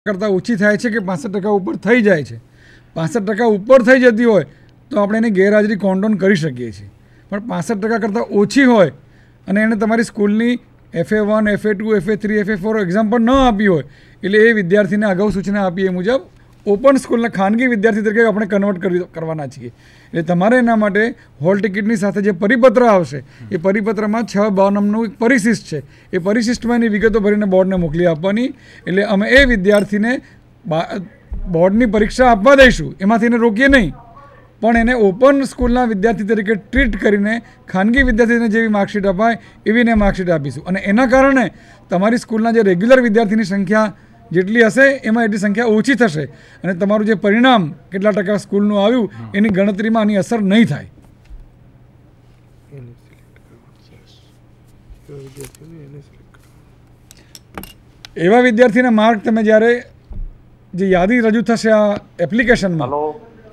કરતાં ઓછી થાય છે કે 65% ઉપર થઈ જાય છે. 65% ઉપર થઈ જતી હોય તો આપણે એની ગેરહાજરી કોન્ડોન કરી શકીએ છીએ. પણ 65% કરતાં ઓછી હોય અને એને તમારી સ્કૂલની FA1, FA2, FA3, FA4 exam પણ ન આપી હોય એટલે એ વિદ્યાર્થીને અગાઉ સૂચના આપી એ મુજબ ઓપન સ્કૂલના ખાનગી વિદ્યાર્થી તરીકે આપણે કન્વર્ટ કરવાના છીએ. એટલે તમારે એના માટે હોલ ટિકિટની સાથે જે પરિપત્ર આવશે એ પરિપત્રમાં 6 નામનું એક પરિશિષ્ટ છે. એ પરિશિષ્ટમાં એની વિગતો ભરીને બોર્ડને મોકલી આપવાની. એટલે અમે એ વિદ્યાર્થીને બોર્ડની પરીક્ષા આપવા દઈશું, એમાંથી એને રોકીએ નહીં, પણ એને ઓપન સ્કૂલના વિદ્યાર્થી તરીકે ટ્રીટ કરીને ખાનગી વિદ્યાર્થીને જેવી માર્કશીટ અપાય એવી ને માર્કશીટ આપીશું. અને એના કારણે તમારી સ્કૂલના જે રેગ્યુલર વિદ્યાર્થીની સંખ્યા જેટલી હશે એમાં એટલી સંખ્યા ઓછી થશે અને તમારું જે પરિણામ કેટલા ટકા સ્કૂલનું આવ્યું એની ગણતરીમાં આની અસર નહીં થાય. એવા વિદ્યાર્થીના માર્ક તમે જ્યારે જે યાદી રજૂ થશે આ એપ્લિકેશનમાં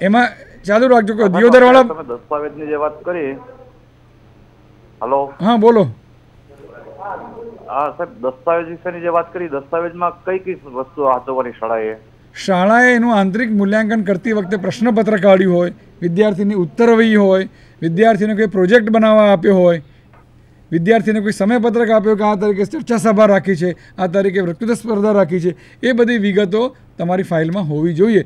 એમાં ચાલુ રાખજો કે દિયોદરવાળા તમે દસ્તાવેજની જે વાત કરી. હલો, હા બોલો. હા સાહેબ, દસ્તાવેજ વિશેની જે વાત કરી, દસ્તાવેજમાં કઈ કઈ વસ્તુ વાંચવાની શાળાએ એનું આંતરિક મૂલ્યાંકન કરતી વખતે પ્રશ્નપત્ર કાઢ્યું હોય, વિદ્યાર્થીની ઉત્તરવહી હોય, વિદ્યાર્થીને કોઈ પ્રોજેક્ટ બનાવવા આપ્યો હોય, વિદ્યાર્થીને કોઈ સમયપત્રક આપ્યો કે આ તારીખે ચર્ચા સભા રાખી છે, આ તારીખે વક્તૃત્વ સ્પર્ધા રાખી છે, એ બધી વિગતો તમારી ફાઇલમાં હોવી જોઈએ.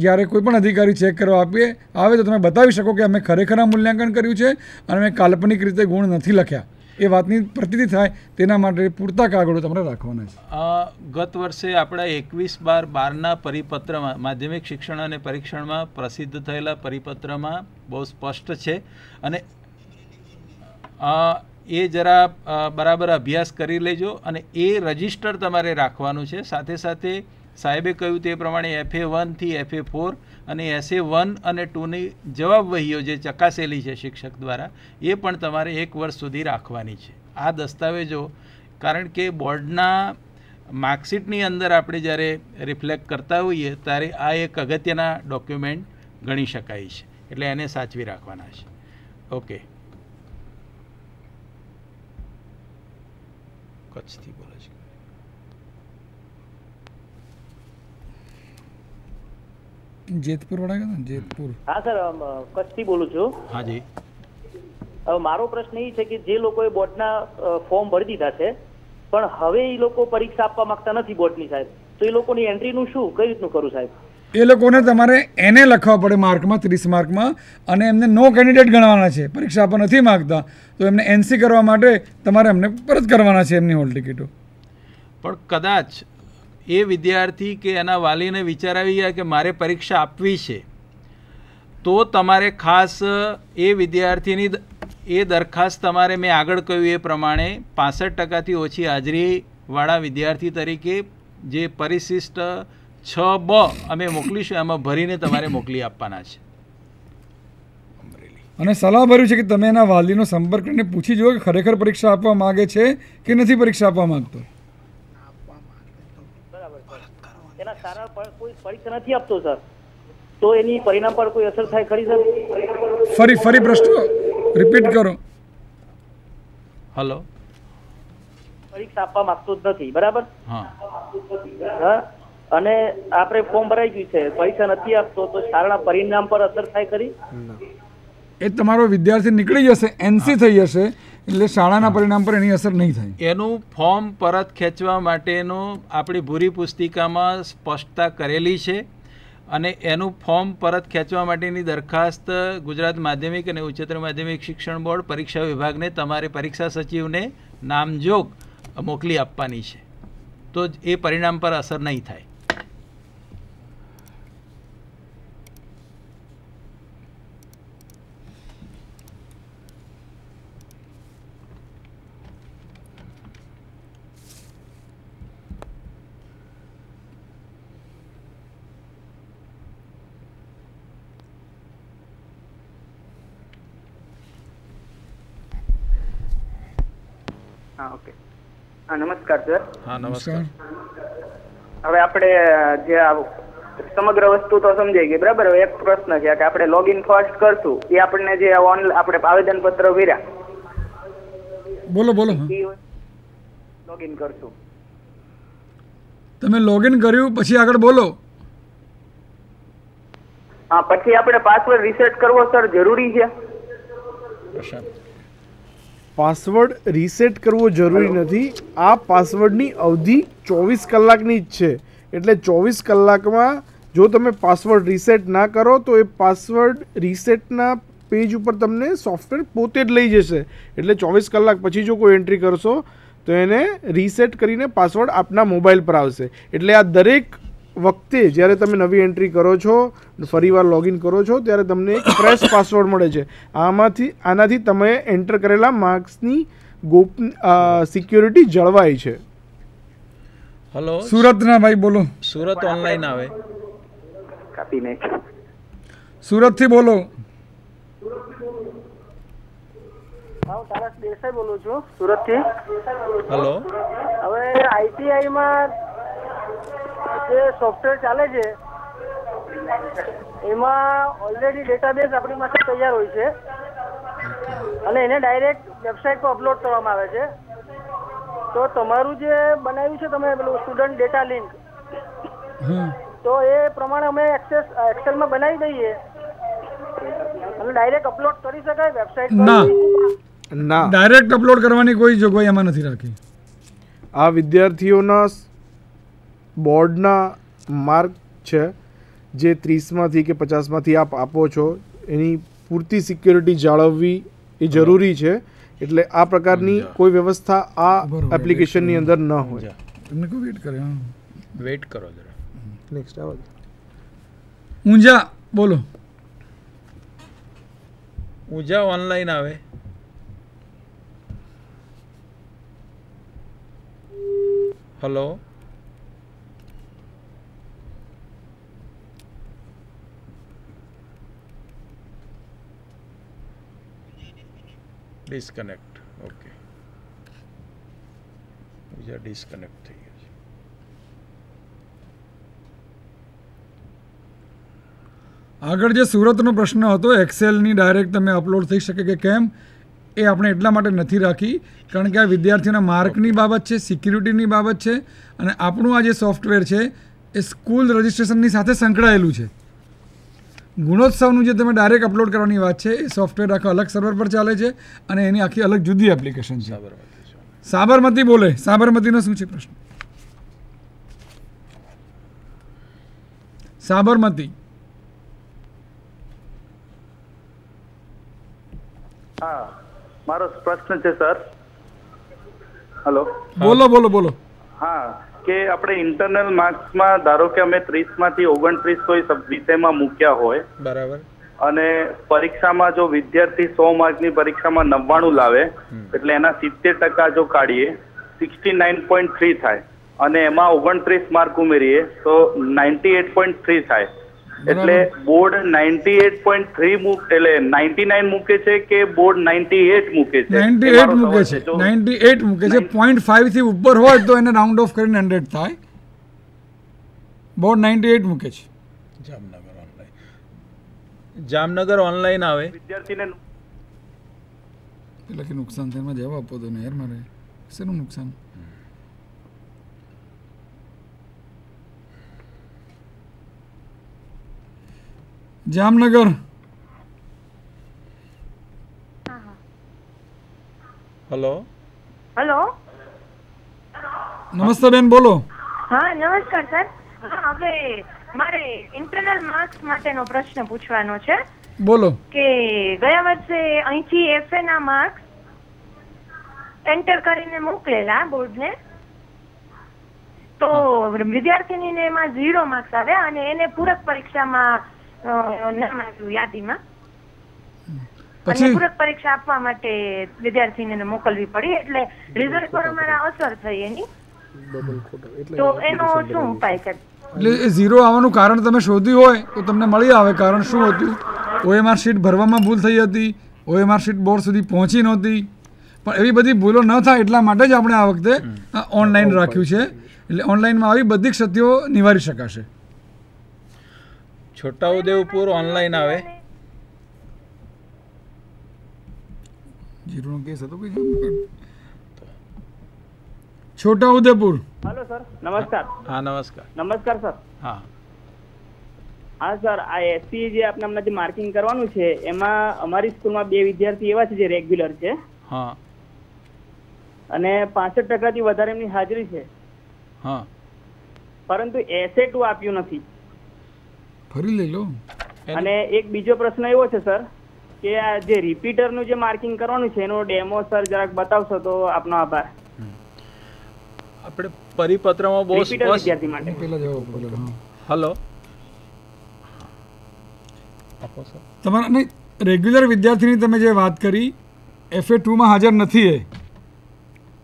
જ્યારે કોઈ પણ અધિકારી ચેક કરવા આવે તો તમે બતાવી શકો કે અમે ખરેખર આ મૂલ્યાંકન કર્યું છે અને અમે કાલ્પનિક રીતે ગુણ નથી લખ્યા. એ વાતની પ્રતીતિ થાય તેના માટે પૂરતા કાગળો તમારે રાખવાના છે. ગત વર્ષે આપણા 21/12 પરિપત્રમાં માધ્યમિક શિક્ષણ અને પરીક્ષણમાં પ્રસિદ્ધ થયેલા પરિપત્રમાં બહુ સ્પષ્ટ છે અને એ જરા બરાબર અભ્યાસ કરી લેજો અને એ રજિસ્ટર તમારે રાખવાનું છે. સાથે સાથે સાહેબે કહ્યું તે પ્રમાણે FA1 થી FA4 અને SA1 અને 2ની જવાબવહીઓ જે ચકાસેલી છે શિક્ષક દ્વારા એ પણ તમારે 1 વર્ષ સુધી રાખવાની છે. આ દસ્તાવેજો કારણ કે બોર્ડના માર્કશીટની અંદર આપણે જ્યારે રિફ્લેક્ટ કરતા હોઈએ ત્યારે આ એક અગત્યના ડોક્યુમેન્ટ ગણી શકાય છે, એટલે એને સાચવી રાખવાના છે. ઓકે, કચ્છથી બોલે છે. જેતપુર વાળા ને જેતપુર. હા સર, કચ્છથી બોલું છું. હા જી. મારો પ્રશ્ન એ છે કે જે લોકોએ બોર્ડના ફોર્મ ભરી દીધા છે પણ હવે એ લોકો પરીક્ષા આપવા માંગતા નથી બોર્ડની સાહેબ, તો એ લોકોની એન્ટ્રીનું શું, કઈ રીતનું કરું સાહેબ? એ લોકોને તમારે એને લખવા પડે માર્કમાં, 30 માર્કમાં, અને એમને નો કેન્ડિડેટ ગણવાના છે. પરીક્ષા આપવા નથી માગતા તો એમને NC કરવા માટે તમારે એમને પરત કરવાના છે એમની હોલ ટિકિટો. પણ કદાચ એ વિદ્યાર્થી કે એના વાલીને વિચાર આવી જાય કે મારે પરીક્ષા આપવી છે તો તમારે ખાસ એ વિદ્યાર્થીની એ દરખાસ્ત તમારે મેં આગળ કહ્યું એ પ્રમાણે 65%થી ઓછી હાજરીવાળા વિદ્યાર્થી તરીકે જે પરિશિષ્ટ 6B અમે મોકલીશું એમાં ભરીને તમારે મોકલી આપવાના છે. અને સલાહ ભર્યું છે કે તમે એના વાલીનો સંપર્ક કરીને પૂછી જુઓ કે ખરેખર પરીક્ષા આપવા માગે છે કે નથી પરીક્ષા આપવા માંગતો. એના સારા કોઈ પરીક્ષા નથી આપતો સર, તો એની પરિણામ પર કોઈ અસર થાય ખરી સર? ફરી પ્રશ્ન રિપીટ કરો. હલો, પરીક્ષા આપવા માંગતો જ નથી, બરાબર? હા. અને આપણે ફોર્મ ભરાઈ ગયું છે, પરીક્ષા નથી આપતો, તો શાળાના પરિણામ પર અસર થાય ખરી? એ તમારો વિદ્યાર્થી નીકળી જશે, NC થઈ જશે, એટલે શાળાના પરિણામ પર એની અસર નહીં થાય. એનું ફોર્મ પરત ખેંચવા માટેનું આપણી ભૂરી પુસ્તિકામાં સ્પષ્ટતા કરેલી છે અને એનું ફોર્મ પરત ખેંચવા માટેની દરખાસ્ત ગુજરાત માધ્યમિક અને ઉચ્ચતર માધ્યમિક શિક્ષણ બોર્ડ પરીક્ષા વિભાગને તમારે પરીક્ષા સચિવને નામજોગ મોકલી આપવાની છે, તો એ પરિણામ પર અસર નહીં થાય. ઓકે, હા નમસ્કાર સર. હા નમસ્કાર. હવે આપણે જે સમગ્ર વસ્તુ તો સમજાઈ ગઈ, બરાબર? હવે એક પ્રશ્ન છે કે આપણે લોગિન ફર્સ્ટ કરશું એ આપણને જે આપણે આવેદન પત્ર ભર્યા, બોલો. લોગિન કરશું તમે લોગિન કર્યું પછી આગળ બોલો. હા, પછી આપણે પાસવર્ડ રીસેટ કરવો સર જરૂરી છે? પાસવર્ડ રીસેટ કરવો જરૂરી નથી. આ પાસવર્ડની અવધિ 24 કલાકની જ છે. એટલે 24 કલાકમાં જો તમે પાસવર્ડ રીસેટ ના કરો તો એ પાસવર્ડ રીસેટના પેજ ઉપર તમને સોફ્ટવેર પોતે જ લઈ જશે. એટલે 24 કલાક પછી જો કોઈ એન્ટ્રી કરશો તો એને રીસેટ કરીને પાસવર્ડ આપના મોબાઈલ પર આવશે. એટલે આ દરેક વખતે જ્યારે તમે નવી એન્ટ્રી કરો છો, ફરીવાર લોગિન કરો છો, ત્યારે તમને એક ફ્રેશ પાસવર્ડ મળે છે. આનાથી તમે એન્ટર કરેલા માર્ક્સની સિક્યોરિટી જળવાય છે. હલો, સુરતના ભાઈ બોલો. સુરત ઓનલાઈન આવે. કાપી નાખ. સુરતથી બોલો. હું તારક દેસાઈ બોલું છું સુરતથી. હલો, હવે આઈટીઆઈમાં જે સોફ્ટવેર ચાલે છે એમાં ઓલરેડી ડેટાબેઝ આપણી પાસે તૈયાર હોય છે અને એને ડાયરેક્ટ વેબસાઇટ પર અપલોડ કરવામાં આવે છે. તો તમારું જે બનાવ્યું છે તમે પેલું સ્ટુડન્ટ ડેટા લિંક, તો એ પ્રમાણે અમે એક્સેલમાં બનાવી દઈએ અને ડાયરેક્ટ અપલોડ કરી શકાય વેબસાઇટ પર? ના, ડાયરેક્ટ અપલોડ કરવાની કોઈ જોગવાઈ એમાં નથી રાખી. આ વિદ્યાર્થીઓના બોર્ડના માર્ક છે જે 30માંથી કે 50માંથી આપ આપો છો, એની પૂરતી સિક્યોરિટી જાળવવી એ જરૂરી છે. એટલે આ પ્રકારની કોઈ વ્યવસ્થા આ એપ્લિકેશનની અંદર ન હોય. તમને કોઈ વેઇટ કરે. વેઇટ કરો જરા. નેક્સ્ટ આવો. ઊંઝા બોલો. ઊંઝા ઓનલાઈન આવે. Hello, disconnect. ઓકે, બીજા ડિસ્કનેક્ટ થઈ ગયા છે. આગળ જે સુરતનો પ્રશ્ન હતો એક્સેલની ડાયરેક્ટ તમે અપલોડ થઈ શકે કે કેમ, એ આપણે એટલા માટે નથી રાખી કારણ કે આ વિદ્યાર્થીઓના માર્કની બાબત છે, સિક્યુરિટીની બાબત છે અને આપણું આ જે સોફ્ટવેર છે એ સ્કૂલ રજિસ્ટ્રેશનની સાથે સંકળાયેલું છે. ગુણોત્સવનું જે તમે ડાયરેક્ટ અપલોડ કરવાની વાત છે એ સોફ્ટવેર આખા અલગ સર્વર પર ચાલે છે અને એની આખી અલગ જુદી એપ્લિકેશન છે. સાબરમતી બોલે. સાબરમતીનો શું છે પ્રશ્ન? સાબરમતી. હા, મારો પ્રશ્ન છે સર. હલો, બોલો બોલો બોલો. હા, કે આપણે ઇન્ટરનલ માર્ક્સમાં ધારો કે અમે 30માંથી 29 કોઈ વિષયમાં મૂક્યા હોય, બરાબર, અને પરીક્ષામાં જો વિદ્યાર્થી 100 માર્કની પરીક્ષામાં 99 લાવે એટલે એના 70% જો કાઢીએ 69.3 થાય અને એમાં 29 માર્ક ઉમેરીએ તો 98.3 થાય. એટલે બોર્ડ 98.3 એટલે 99 મૂકે છે કે બોર્ડ 98 મૂકે છે? 98 મૂકે છે. 98 મૂકે છે. 0.5 થી ઉપર હોય તો એને રાઉન્ડ ઓફ કરીને 100 થાય. બોર્ડ 98 મૂકે છે. જામનગર ઓનલાઈન આવે. વિદ્યાર્થીને એટલે કે નુકસાન થાય એમાં જવાબ આપો તો ને યાર મારે શેનું નુકસાન? જામનગર. હલો, હેલો, નમસ્તે બેન બોલો. હા નમસ્કાર સર. હવે મારે ઇન્ટરનલ માર્ક્સ માટેનો પ્રશ્ન પૂછવાનો છે. બોલો. કે ગયા વર્ષે અહીંથી એફએ ના માર્ક્સ એન્ટર કરીને મોકલેલા બોર્ડને, તો વિદ્યાર્થીનીને એમાં 0 માર્ક્સ આવ્યા અને એને પૂરક પરીક્ષામાં નામ આવ્યું યાદીમાં. અને પૂરક પરીક્ષા આપવા માટે વિદ્યાર્થીને મોકલવી પડી એટલે રિઝલ્ટ પર અમારા અસર થઈ એની. તો એનો શું ઉપાય છે? એટલે એ 0 આવવાનું કારણ તમે શોધ્યું હોય તો તમને મળી આવે કારણ શું હતું. OMR શીટ ભરવામાં ભૂલ થઈ હતી, OMR શીટ બોર્ડ સુધી પહોંચી નહોતી, પણ એવી બધી ભૂલો ન થાય એટલા માટે જ આપણે આ વખતે ઓનલાઈન રાખ્યું છે. એટલે ઓનલાઈનમાં આવી બધી ક્ષતિઓ નિવારી શકાશે. છોટાઉદેપુર ઓનલાઈન આવે. 0નો કેસ હતો કોઈ? છોટાઉદેપુર. હેલો સર, નમસ્કાર. હા નમસ્કાર. નમસ્કાર સર. હા હા સર, આ એસપી જે આપણે હમણાં જે માર્કિંગ કરવાનું છે એમાં અમારી સ્કૂલમાં 2 વિદ્યાર્થી એવા છે જે રેગ્યુલર છે હા અને 65% વધારે એમની હાજરી છે, હા પરંતુ SA2 આપ્યું નથી. ફરી લઈ લો. અને એક બીજો પ્રશ્ન એવો છે સર કે આ જે રિપીટરનું જે માર્કિંગ કરવાનું છે એનો ડેમો સર જરાક બતાવશો તો આપનો આભાર. આપણે પરિપત્રમાં બહુ રિપીટર વિદ્યાર્થી માટે. પેલા જવાબ બોલો. હલો તમારા નહીં, રેગ્યુલર વિદ્યાર્થીની તમે જે વાત કરી FA2 માં હાજર નથી એ.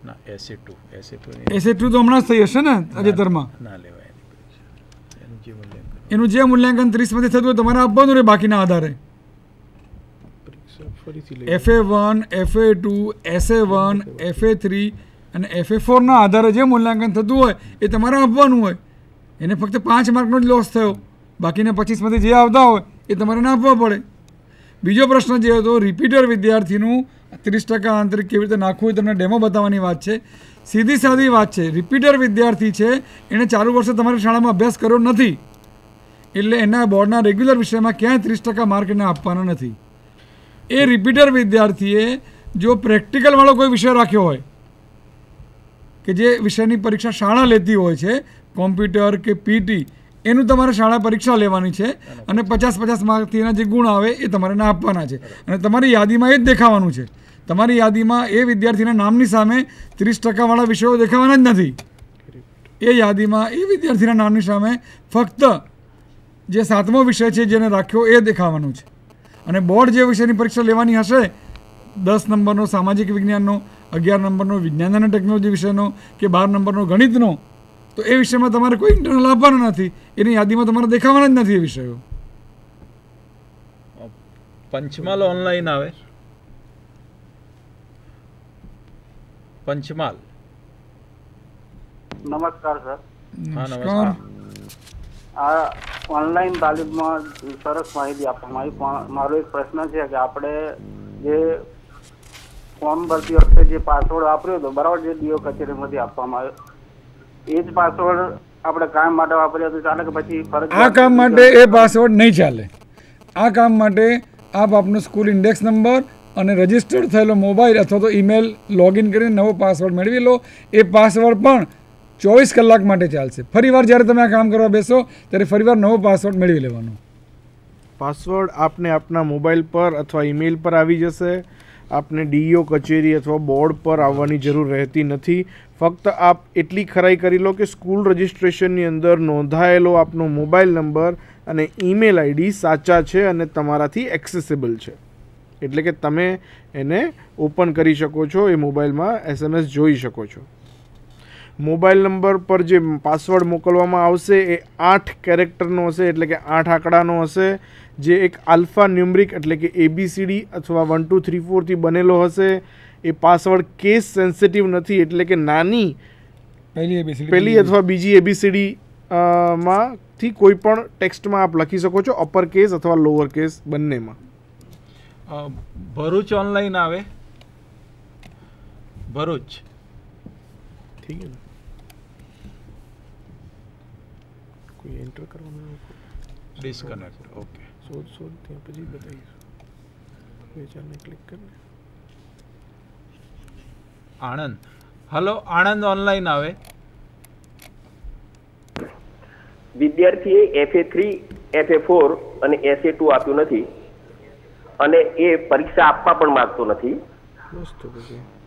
ના SA2 SA2 તો હમણાં જ થઈ હશે ને તાજેતરમાં. ના લેવાય એનું જે મૂલ્યાંકન એનું જે મૂલ્યાંકન 30 માંથી થતું હોય તમારે આપવાનું રહે બાકીના આધારે. FA1, FA2, SA1, FA3 અને FA4 ના આધારે જે મૂલ્યાંકન થતું હોય એ તમારે આપવાનું હોય. એને ફક્ત 5 માર્કનો જ લોસ થયો, બાકીના 25 માંથી જે આવતા હોય એ તમારે ના આપવા પડે. બીજો પ્રશ્ન જે હતો રિપીટર વિદ્યાર્થીનું 30% આંતરિક કેવી રીતે નાખવું એ તમને ડેમો બતાવવાની વાત છે. સીધી સાદી વાત છે, રિપીટર વિદ્યાર્થી છે એણે ચાલુ વર્ષે તમારી શાળામાં અભ્યાસ કર્યો નથી એટલે એના બોર્ડના રેગ્યુલર વિષયમાં ક્યાંય 30% માર્ક એને આપવાના નથી. એ રિપીટર વિદ્યાર્થીએ જો પ્રેક્ટિકલવાળો કોઈ વિષય રાખ્યો હોય કે જે વિષયની પરીક્ષા શાળા લેતી હોય છે, કોમ્પ્યુટર કે પીટી, એનું તમારે શાળા પરીક્ષા લેવાની છે અને 50-50 માર્કથી એના જે ગુણ આવે એ તમારે ના આપવાના છે અને તમારી યાદીમાં એ જ દેખાવાનું છે. તમારી યાદીમાં એ વિદ્યાર્થીના નામની સામે 30% વાળા વિષયો દેખાવાના જ નથી. એ યાદીમાં એ વિદ્યાર્થીના નામની સામે ફક્ત જે 7મો વિષય છે જેને રાખ્યો એ દેખાવાનું છે. અને બોર્ડ જે વિષયની પરીક્ષા લેવાની હશે 10 નંબરનો સામાજિક વિજ્ઞાનનો, 11 નંબરનો વિજ્ઞાન અને ટેકનોલોજી વિષયનો કે 12 નંબરનો ગણિતનો, તો એ વિષયમાં તમારે કોઈ ઇન્ટરનલ આપવાના નથી. એની યાદીમાં તમારે દેખાવાના જ નથી એ વિષયો. પંચમહાલ ઓનલાઈન આવે. પંચમહાલ. નમસ્કાર સર. હા નમસ્કાર. આ ઓનલાઈન તાલીમમાં સરસ માહિતી આપવામાં આવી, પણ મારો એક પ્રશ્ન છે કે આપણે જે ફોર્મ ભરતી વખતે જે પાસવર્ડ વાપર્યો હતો બરાબર, જે ડીઓ કચેરીમાંથી આપવામાં આવ્યો એ જ પાસવર્ડ આપણે કામ માટે વાપર્યો તો ચાલે કે પછી ફરજ? આ કામ માટે એ પાસવર્ડ નહીં ચાલે. આ કામ માટે આપ આપનો સ્કૂલ ઇન્ડેક્સ નંબર અને રજિસ્ટર્ડ થયેલો મોબાઈલ અથવા તો ઈમેલ લોગિન કરીને નવો પાસવર્ડ મેળવી લો. એ પાસવર્ડ પણ 24 કલાક માટે ચાલશે. ફરીવાર જ્યારે તમે આ કામ કરવા બેસો ત્યારે ફરીવાર નવો પાસવર્ડ મેળવી લેવાનો. પાસવર્ડ આપને આપના મોબાઈલ પર અથવા ઈમેલ પર આવી જશે. આપને ડીઈઓ કચેરી અથવા બોર્ડ પર આવવાની જરૂર રહેતી નથી. ફક્ત આપ એટલી ખરાઈ કરી લો કે સ્કૂલ રજિસ્ટ્રેશનની અંદર નોંધાયેલો આપનો મોબાઈલ નંબર અને ઈમેલ આઈડી સાચા છે અને તમારાથી એક્સેસિબલ છે, એટલે કે તમે એને ઓપન કરી શકો છો, એ મોબાઈલમાં SMS જોઈ શકો છો. મોબાઈલ નંબર પર જે પાસવર્ડ મોકલવામાં આવશે એ 8 કેરેક્ટરનો હશે, એટલે કે 8 આંકડાનો હશે, જે એક આલ્ફા ન્યુમરિક એટલે કે ABCD અથવા 1 2 3 4 થી બનેલો હશે. એ પાસવર્ડ કેસ સેન્સિટિવ નથી, એટલે કે નાની પહેલી અથવા બીજી ABCD માંથી કોઈ પણ ટેક્સ્ટમાં આપ લખી શકો છો, અપર કેસ અથવા લોઅર કેસ બંનેમાં. ભરૂચ ઓનલાઈન આવે. ભરૂચ. ठीक है ना, कोई एंटर करवाना डिस्कनेक्ट. ओके. शोध ત્યાં પછી બતાવીશું. વેચાણને ક્લિક કરીને આણંદ. હલો આણંદ ઓનલાઈન આવે. વિદ્યાર્થીએ FA3, FA4 અને SA2 આપ્યું નથી અને એ પરીક્ષા આપવા પણ માંગતો નથી,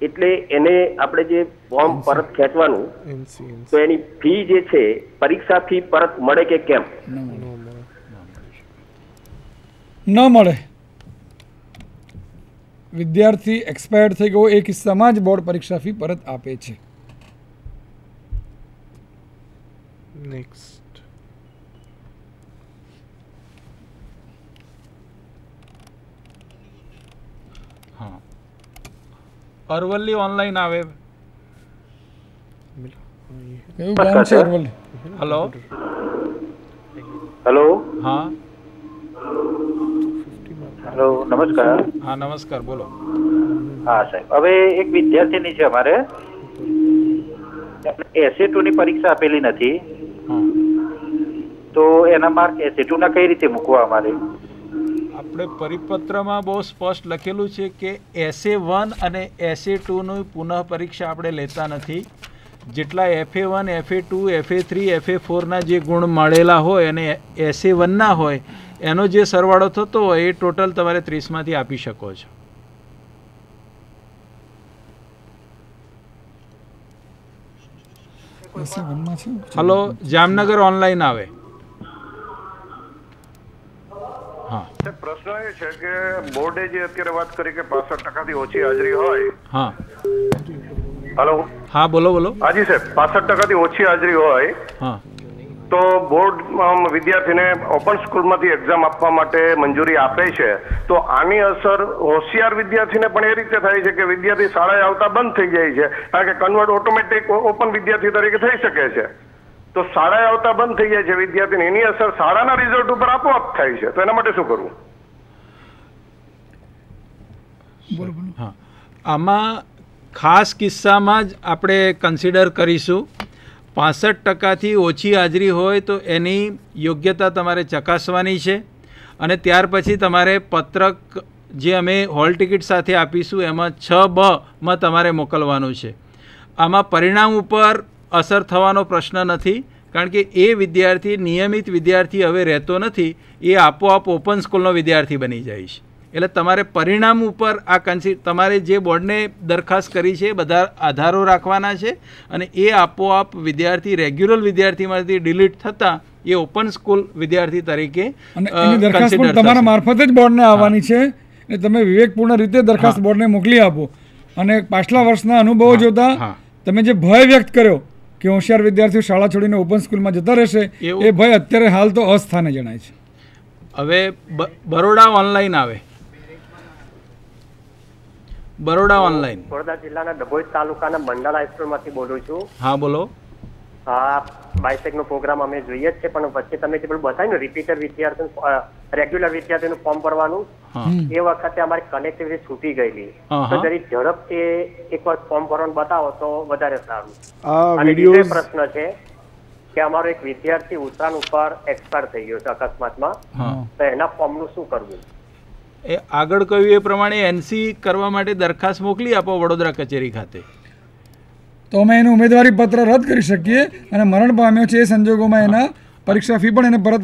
એટલે એને આપણે જે ફોર્મ પરત ખેંચવાનું તો એની ફી જે છે પરીક્ષા ફી પરત મળે કે કેમ? ન મળે. વિદ્યાર્થી એક્સપાયર્ડ થઈ ગયો એ કિસ્સામાં જ બોર્ડ પરીક્ષા ફી પરત આપે છે. નેક્સ્ટ. હા. અરવલ્લી ઓનલાઈન આવે. કયું ગામ છે અરવલ્લી? હલો. હેલો. હા. હેલો, નમસ્કાર. હા નમસ્કાર, બોલો. હા સાહેબ, હવે એક વિદ્યાર્થીની છે અમારે SA2 ની પરીક્ષા આપેલી નથી, તો એના માર્ક SA2 ના કઈ રીતે મૂકવા અમારે? આપણે પરિપત્રમાં બહુ સ્પષ્ટ લખેલું છે કે SA1 અને SA2ની પુનઃ પરીક્ષા આપણે લેતા નથી. જેટલા FA1, FA2, FA3, FA4ના જે ગુણ મળેલા હોય અને SA1ના હોય એનો જે સરવાળો થતો હોય એ ટોટલ તમારે 30માંથી આપી શકો છો. હલો, જામનગર ઓનલાઈન આવે. હા, પ્રશ્ન એ છે કે બોર્ડે જે અત્યારે વાત કરી કે 65% ઓછી હાજરી હોય. હા, હલો, હા, બોલો બોલો. હાજી સાહેબ, 65% ઓછી હાજરી હોય હા, તો બોર્ડ વિદ્યાર્થીને ઓપન સ્કૂલમાંથી એક્ઝામ આપવા માટે મંજૂરી આપે છે, તો આની અસર હોશિયાર વિદ્યાર્થીને પણ એ રીતે થાય છે કે વિદ્યાર્થી શાળાએ આવતા બંધ થઈ જાય છે, કારણ કે કન્વર્ટ ઓટોમેટિક ઓપન વિદ્યાર્થી તરીકે થઈ શકે છે. તો શાળાએ આવતા બંધ થઈ જાય છે વિદ્યાર્થીને, એની અસર શાળાના રિઝલ્ટ ઉપર આપોઆપ થાય છે, તો એના માટે શું કરવું? હા, આમાં ખાસ કિસ્સામાં જ આપણે કન્સિડર કરીશું. 65%થી ઓછી હાજરી હોય તો એની યોગ્યતા તમારે ચકાસવાની છે અને ત્યાર પછી તમારે પત્રક જે અમે હોલ ટિકિટ સાથે આપીશું એમાં 6B તમારે મોકલવાનું છે. આમાં પરિણામ ઉપર અસર થવાનો પ્રશ્ન નથી, કારણ કે એ વિદ્યાર્થી નિયમિત વિદ્યાર્થી હવે રહેતો નથી, એ આપોઆપ ઓપન સ્કૂલનો વિદ્યાર્થી બની જાય છે. એટલે તમારે પરિણામ ઉપર આ તમારે જે બોર્ડને દરખાસ્ત કરી છે બધા આધારો રાખવાના છે અને એ આપોઆપ વિદ્યાર્થી રેગ્યુલર વિદ્યાર્થીમાંથી ડિલીટ થતાં એ ઓપન સ્કૂલ વિદ્યાર્થી તરીકે દરખાસ્ત પણ તમારા મારફતે જ બોર્ડને આવવાની છે. એટલે તમે વિવેકપૂર્ણ રીતે દરખાસ્ત બોર્ડને મોકલી આપો અને પાછલા વર્ષના અનુભવો જોતા તમે જે ભય વ્યક્ત કર્યો કે હોશિયાર વિદ્યાર્થીઓ શાળા છોડીને ઓપન સ્કૂલમાં જતા રહેશે, એ ભય અત્યારે હાલ તો અસ્થાને જણાય છે. હવે બરોડા ઓનલાઈન આવે. બરોડા ઓનલાઈન. વડોદરા જિલ્લાના ડભોઈ તાલુકાના મંડલ હાઈસ્કૂલમાંથી બોલું છું. હા, બોલો. હા, બાયસેકનો પ્રોગ્રામ અમે જોઈએ જ છે, પણ વચ્ચે તમે જે પેલું બતાવ્યું ને રિપીટર વિદ્યાર્થી રેગ્યુલર વિદ્યાર્થીનું ફોર્મ ભરવાનું, એ વખતે અમારી કનેક્ટિવિટી છૂટી ગયેલી, તો જરી ઝડપથી એકવાર ફોર્મ ભરવાનું બતાવો તો વધારે સારું. અને બીજો પ્રશ્ન છે કે અમારો એક વિદ્યાર્થી ઉત્તરાયણ ઉપર એક્સપાયર થઈ ગયો છે અકસ્માતમાં, તો એના ફોર્મનું શું કરવું? એ આગળ કહ્યું એ પ્રમાણે NC કરવા માટે દરખાસ્ત મોકલી આપો વડોદરા કચેરી ખાતે. તો અમે એનું ઉમેદવારી પત્ર રદ કરી શકીએ અને મરણ પામ્યો છે એ સંજોગોમાં એના પરીક્ષા ફી પણ એને પરત